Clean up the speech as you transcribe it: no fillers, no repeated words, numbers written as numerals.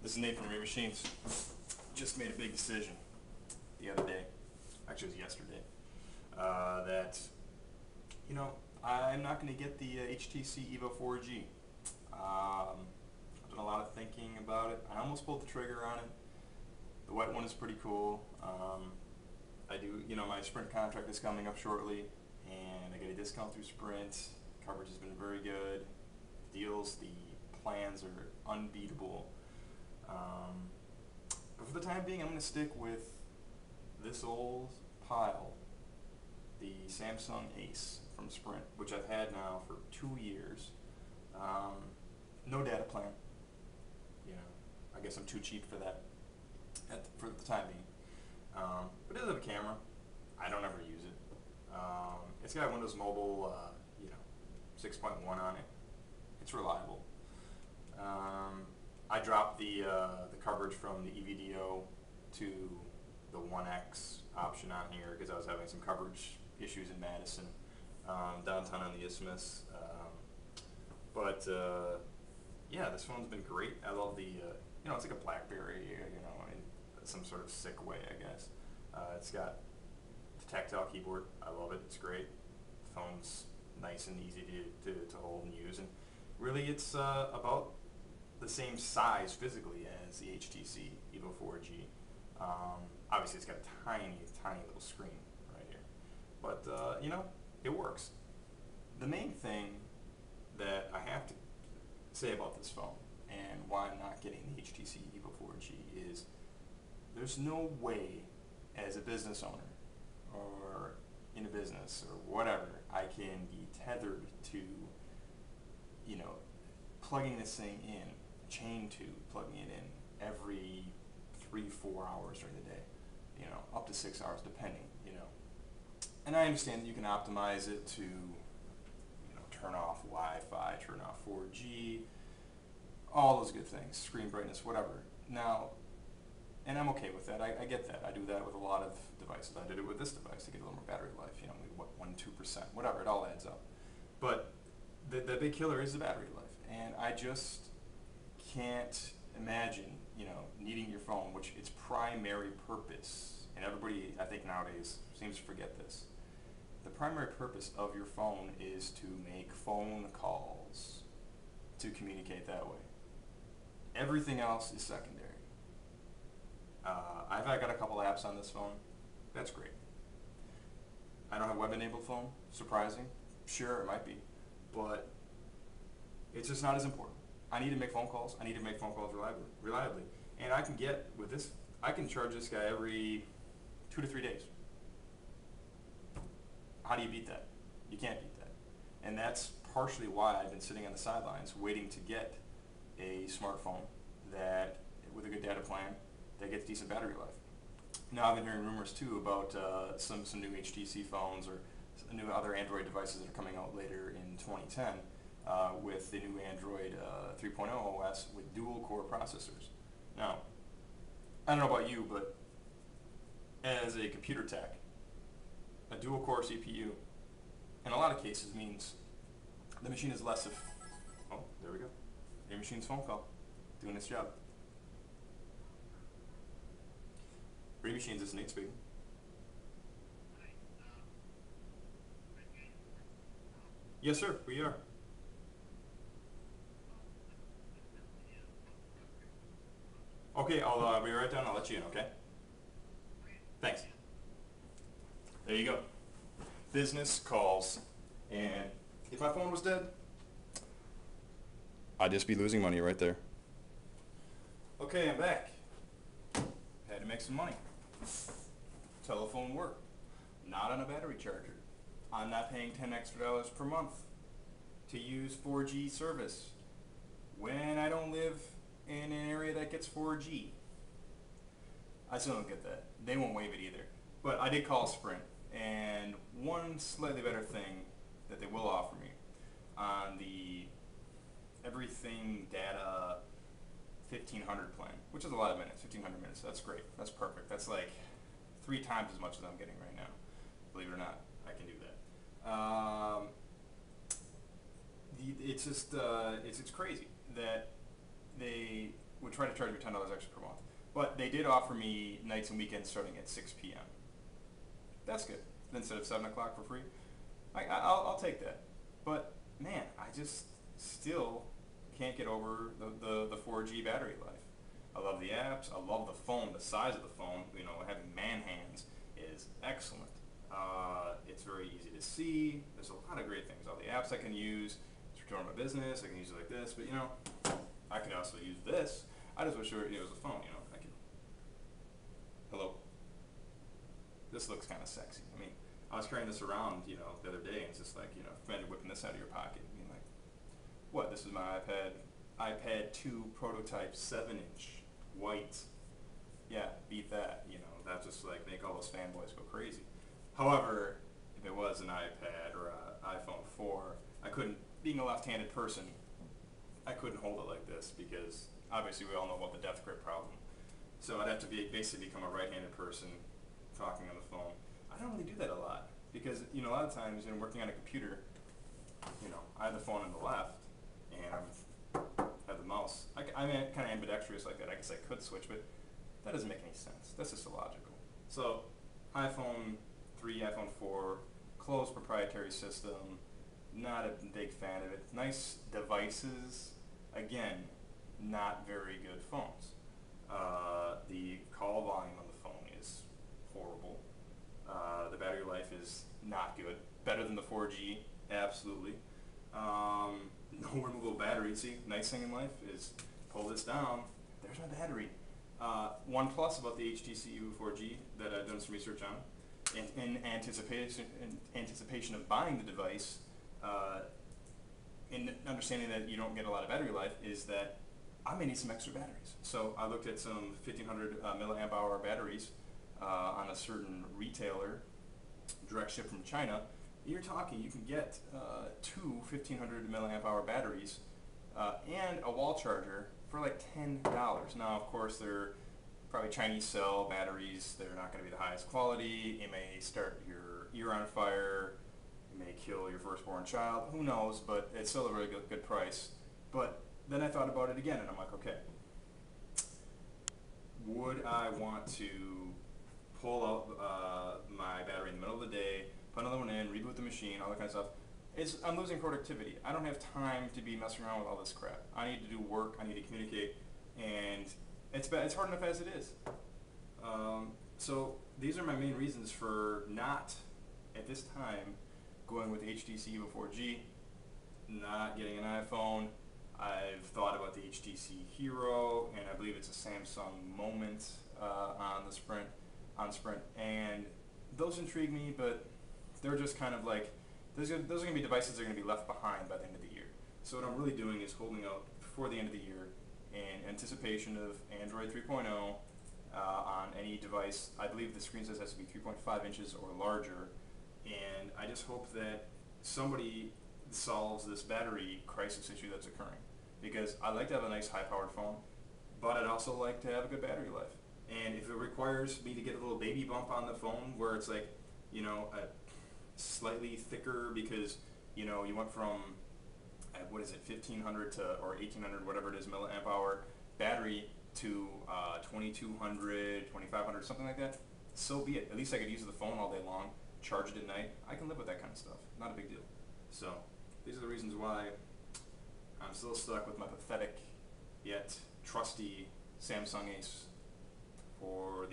This is Nate from Remachines. Just made a big decision the other day, actually it was yesterday, that, I'm not going to get the HTC Evo 4G. I've done a lot of thinking about it. I almost pulled the trigger on it. The white one is pretty cool. I do, my Sprint contract is coming up shortly, and I get a discount through Sprint. Coverage has been very good. The deals, the plans are unbeatable. But for the time being, I'm going to stick with this old pile, the Samsung Ace from Sprint, which I've had now for 2 years. No data plan. I guess I'm too cheap for that for the time being. But it does have a camera. I don't ever use it. It's got Windows Mobile, 6.1 on it. It's reliable. I dropped the coverage from the EVDO to the 1X option on here because I was having some coverage issues in Madison, downtown on the Isthmus. Yeah, this phone's been great. I love the, it's like a BlackBerry, in some sort of sick way, I guess. It's got the tactile keyboard. I love it. It's great. The phone's nice and easy to hold and use, and really it's about the same size physically as the HTC Evo 4G. Obviously it's got a tiny little screen right here, but it works. The main thing that I have to say about this phone and why I'm not getting the HTC Evo 4G is there's no way as a business owner or in a business or whatever I can be tethered to plugging this thing in, chain to plugging it in every 3-4 hours during the day, up to 6 hours depending, and I understand that you can optimize it to turn off Wi-Fi, turn off 4G, all those good things, screen brightness, whatever. Now, and I'm okay with that. I get that. I do that with a lot of devices. I did it with this device to get a little more battery life, maybe 1-2%, whatever, it all adds up. But the big killer is the battery life, and I just can't imagine, needing your phone, which its primary purpose, and everybody I think nowadays seems to forget this, the primary purpose of your phone is to make phone calls, to communicate that way. Everything else is secondary. I've got a couple apps on this phone. That's great. I don't have web-enabled phone. Surprising. Sure, it might be. But it's just not as important. I need to make phone calls. I need to make phone calls reliably. And I can get, with this, I can charge this guy every 2 to 3 days. How do you beat that? You can't beat that. And that's partially why I've been sitting on the sidelines waiting to get a smartphone that, with a good data plan, that gets decent battery life. Now I've been hearing rumors too about some new HTC phones or new other Android devices that are coming out later in 2010 with the new Android 3.0 OS with dual core processors. Now, I don't know about you, but as a computer tech, a dual core CPU in a lot of cases means the machine is less of, oh, there we go, your machine's phone call, doing its job. Remachines, this is Nate speaking. Yes, sir, we are. Okay, I'll be right down. I'll let you in, okay? Thanks. There you go. Business calls. And if my phone was dead, I'd just be losing money right there. Okay, I'm back. Had to make some money. Telephone worked. Not on a battery charger. I'm not paying $10 extra per month to use 4G service when I don't live in an area that gets 4G. I still don't get that. They won't waive it either. But I did call Sprint, and one slightly better thing that they will offer me on the everything data 1500 plan, which is a lot of minutes, 1500 minutes. That's great. That's perfect. That's like 3 times as much as I'm getting right now. Believe it or not, I can do that. it's crazy that they would try to charge me $10 extra per month. But they did offer me nights and weekends starting at 6 p.m. That's good. Instead of 7 o'clock for free, I'll take that. But man, I just still can't get over the 4G battery life. I love the apps. I love the phone. The size of the phone, having man hands is excellent. It's very easy to see. There's a lot of great things. All the apps I can use to run my business. I can use it like this, but I could also use this. I just wish it was a phone. I can. Hello. This looks kind of sexy. I mean, I was carrying this around, the other day, and it's just like, imagine whipping this out of your pocket and being like, what? This is my iPad 2 prototype 7-inch white. Yeah, beat that. That just like make all those fanboys go crazy. However, if it was an iPad or an iPhone 4, I couldn't. Being a left-handed person, I couldn't hold it like this because obviously we all know about the death grip problem. So I'd have to basically become a right-handed person talking on the phone. I don't really do that a lot because a lot of times working on a computer, I have the phone on the left and I have the mouse. I'm kind of ambidextrous like that. I guess I could switch, but that doesn't make any sense. That's just illogical. So iPhone 3, iPhone 4, closed proprietary system. Not a big fan of it. Nice devices. Again, not very good phones. The call volume on the phone is horrible. The battery life is not good. Better than the 4G, absolutely. No removable battery. See, nice thing in life is pull this down. There's my battery. One plus about the HTC Evo 4G that I've done some research on, in anticipation of buying the device, in understanding that you don't get a lot of battery life, is that I may need some extra batteries. So I looked at some 1500 milliamp hour batteries on a certain retailer, direct ship from China. You're talking, you can get two 1500 milliamp hour batteries and a wall charger for like $10. Now, of course, they're probably Chinese cell batteries. They're not going to be the highest quality. It may start your ear on fire. It may kill your firstborn child. Who knows? But it's still a really good price. But then I thought about it again, and I'm like, okay, would I want to pull out my battery in the middle of the day, put another one in, reboot the machine, all that kind of stuff? I'm losing productivity. I don't have time to be messing around with all this crap. I need to do work. I need to communicate, and it's hard enough as it is. So these are my main reasons for not, at this time, going with HTC Evo 4G, not getting an iPhone. I've thought about the HTC Hero, and I believe it's a Samsung Moment on Sprint, and those intrigue me, but they're just kind of like, those are going to be devices that are going to be left behind by the end of the year. So what I'm really doing is holding out before the end of the year in anticipation of Android 3.0 on any device. I believe the screen size has to be 3.5 inches or larger, and I just hope that somebody solves this battery crisis issue that's occurring, because I like to have a nice high-powered phone, but I'd also like to have a good battery life. And if it requires me to get a little baby bump on the phone where it's like, a slightly thicker, because you went from 1500 or 1800, whatever it is, milliamp hour battery to 2200, 2500, something like that, so be it. At least I could use the phone all day long, charge it at night. I can live with that kind of stuff. Not a big deal. So these are the reasons why I'm still stuck with my pathetic yet trusty Samsung Ace for